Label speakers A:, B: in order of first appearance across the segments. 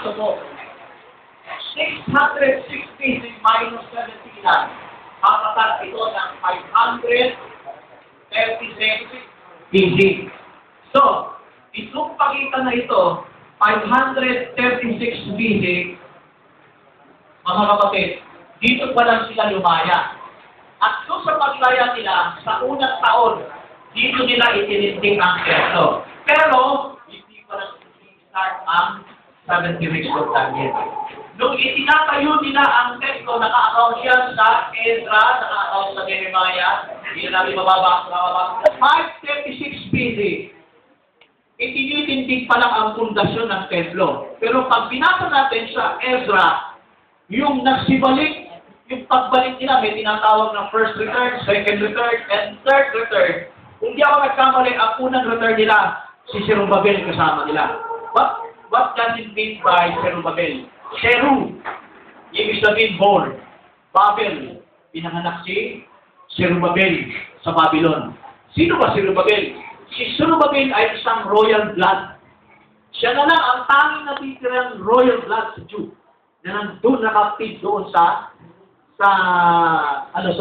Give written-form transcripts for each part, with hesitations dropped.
A: ito po. 660 minus 70 lang. Makakatag ito ng 536 BC. So, itong pagitan na ito, 536 BC, mga kapatid, dito pa lang sila lumaya. At so sa paglaya nila, sa unang taon, dito nila itinindig ang templo. Pero, hindi pa lang start ang 70 weeks of Daniel. Nung itinatayo nila ang templo, naka-account yan sa Ezra, naka-account sa Nehemiah, hindi na namin mababa. 536 BC, itinitindig pa lang ang pundasyon ng templo. Pero pag binasa natin sa Ezra, yung nagsibalik, yung pagbalik nila, may tinatawag ng first return, second return, and third return. Kung di ako nagkamali, ang unang return nila, si Zerubbabel kasama nila. What does it mean by Zerubbabel? Zeru, ibig sabihin born. Babel, pinanganak si Zerubbabel sa Babylon. Sino ba Zerubbabel? Si Zerubbabel ay isang royal blood. Siya na lang ang tanging natitirang royal blood sa Jew na nandun nakapit doon sa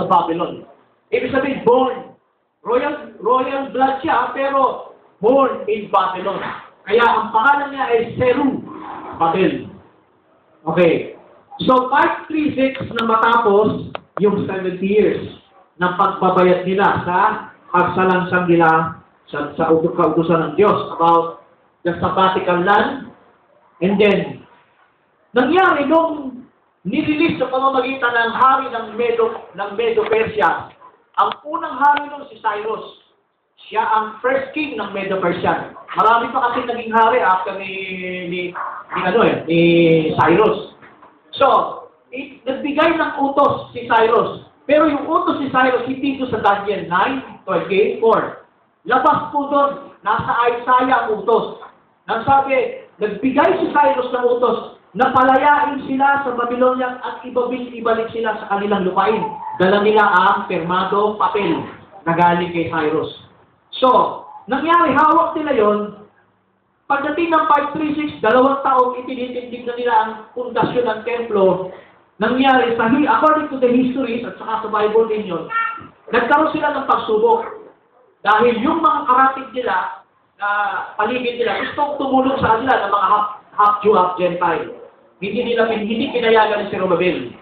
A: Babylon. Ibig sabihin, born. Royal blood siya, pero born in Babylon. Kaya ang pangalan niya ay Zerubbabel. Okay. So, 536 na matapos yung 70 years ng pagbabayad nila sa pagsalansang nila sa kautusan ng Diyos about the sabbatical land. And then, nangyari nung nirelease sa pamamagitan ng hari ng Medo-Persia. Ang unang hari nung si Cyrus. Siya ang first king ng Medo-Persia. Marami pa kasi naging hari after ni Cyrus. So, nagbigay ng utos si Cyrus. Pero yung utos si Cyrus, hindi ito sa Daniel 9:24. Labas po doon, nasa Isaiah ang utos. Nagsabi, nagbigay si Cyrus ng utos, napalayain sila sa Babylonia at ibalik sila sa kanilang lupain. Dala nila ang permado papel na galing kay Cyrus. So, nangyari, hawak nila yon. Pagdating ng 536, 2 taong itinitindig na nila ang pundasyon ng templo. Nangyari, according to the histories at saka sa Bible din yun, nagkaroon sila ng pagsubok. Dahil yung mga karatig nila, na paligid nila, gustong tumulong sa kanila ng mga half Jew, half Gentile. Hindi pinayagan ni Zerubbabel.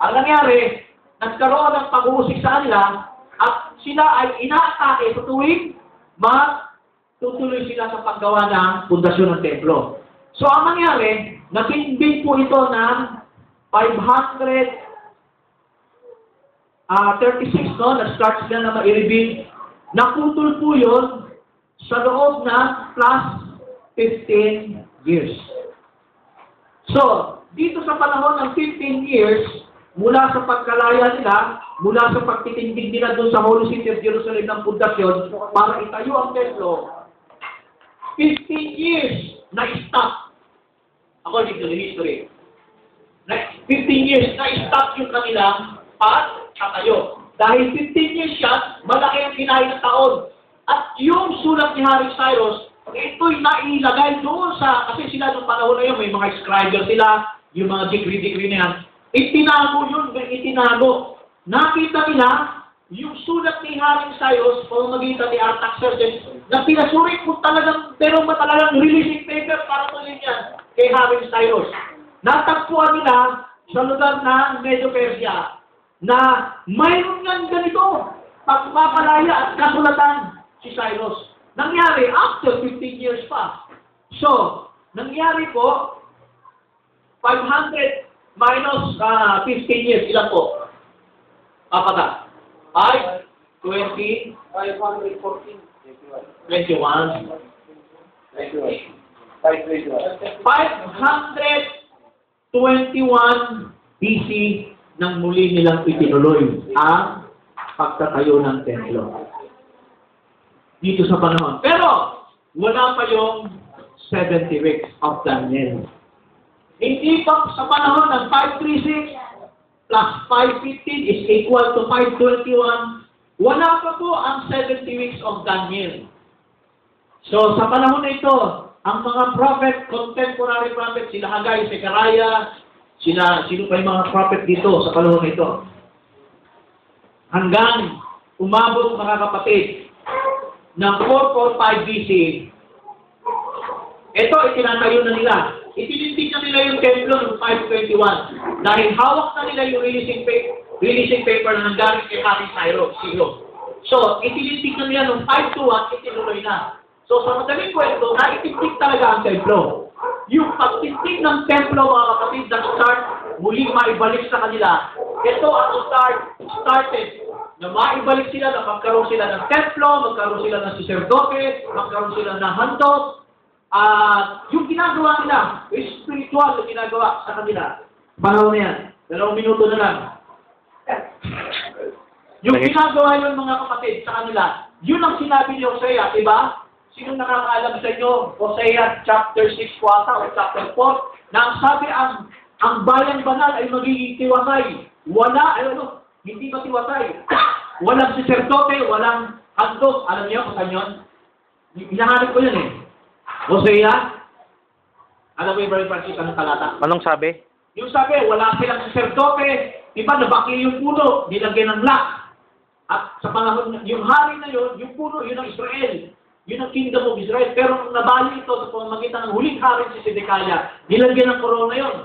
A: Ang nangyari, nagkaroon ng pag-uusik sa kanila at sila ay inaatake sa tuwing tutuloy sila sa paggawa ng pundasyon ng templo. So, ang nangyari, natinding po ito ng 536, no? Na-start sila na ma-rebuild. Naputol po yun sa loob ng plus 15 years. So, dito sa panahon ng 15 years, mula sa pagkalaya nila, mula sa pagtitindig nila doon sa Holy City of Jerusalem ng pundasyon, para itayo ang templo, 15 years na-stop. According to the history. 15 years na-stop yung kanilang pagtatayo. Dahil 15 years siya, malaki ang kinain ng taon. At yung sulat ni Hari Cyrus, ito'y nailagay doon kasi sila nung panahon na yun, may mga scriber sila, yung mga degree na yan. Itinago yun, itinago. Nakita nila, yung sulat ni Hari Cyrus, pamamagitan ni Artaxerxes, na pinasuri kung talagang, pero talagang releasing paper para tuloy yan kay Hari Cyrus. Natagpuan nila sa lugar ng Medo-Persia na mayroon nga ganito, pagpapalaya at kasulatan si Cyrus. Nangyari after 15 years pa. So, nangyari po, 500 minus 15 years, ilan po? Kapata? 5, 20,
B: 514.
A: 21. 521 BC nang muli nilang itinuloy ang pagtatayo ng templo. Dito sa panahon. Pero, wala pa yung 70 weeks of Daniel. Hindi pa sa panahon ng 536 plus 515 is equal to 521. Wala pa po ang 70 weeks of Daniel. So, sa panahon na ito, ang mga prophet, contemporary prophet, sila Haggai, Zechariah, sino pa yung mga prophet dito sa panahon ito. Hanggang umabot mga kapatid ng 445 BC, ito itinatayo na nila. Itinindig na nila yung templo ng 521 dahil hawak na nila yung releasing paper na nanggaling kay Hari Cyrus. So, itinindig na nila ng 521, itinuloy na. So, sa madaling kwento, naitindig talaga ang templo. Yung pagtindig ng templo, mga kapatid, nag-start, muling maibalik sa kanila. Ito ang started na maibalik sila, na magkaroon sila ng templo, magkaroon sila ng sacerdote, magkaroon sila ng handog. Yung ginagawa nila, spiritual yung ginagawa sa kanila. Panahon na yan. 2 minuto na lang. Yung ginagawa yun, mga kapatid, sa kanila, yun ang sinabi ni Hosea, diba? Sino nakakaalam sa inyo? Hosea chapter 6 kwata o chapter 4, na ang sabi ang bayang banal ay magiging tiwasay. Hindi ba tiwasay? Walang sacerdote, walang handog. Alam niyo kung saan yun? Hinahanap ko yun eh. Hosea, alam mo yung Brother Francis, anong talata?
B: Anong sabi?
A: Yung sabi, wala silang sacerdote, diba, nabaki yung puno, nilagyan ng lock. At sa panahon, yung hari na yun, yung puno, yun ang Israel. Yun ang kingdom of Israel. Pero nabali ito sa pamamagitan ng huling hari si Zedekiah, nilagyan ng corona yun.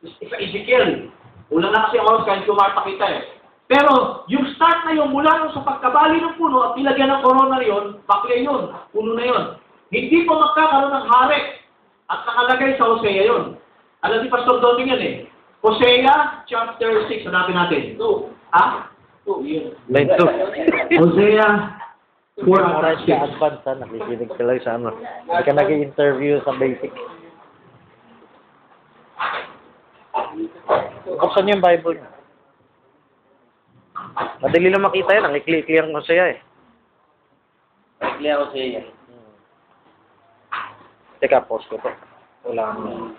A: Sa Ezekiel. Ulang na kasi oras, kahit kumapakita eh. Pero, yung start na yun, mula sa pagkabali ng puno at nilagyan ng corona yun, bakle yun, puno na yun. Hindi po magkakaroon ng hari at nakalagay sa Hosea yun. Alam ni Pastor Doming yan eh. Hosea chapter 6, hanapin natin. 2. 2, yun.
B: Line 2.
A: Hosea 4
B: Memorize ka advance ha, nakikinig ka lang sa ano. Hindi ka nag-i-interview sa basic. Buksan niyo yung Bible niyo. Madali lang makita yan, ang ikli-ikli ang Hosea eh.
C: Ikli ang Hosea.
B: Teka, pause ko to. Wala kang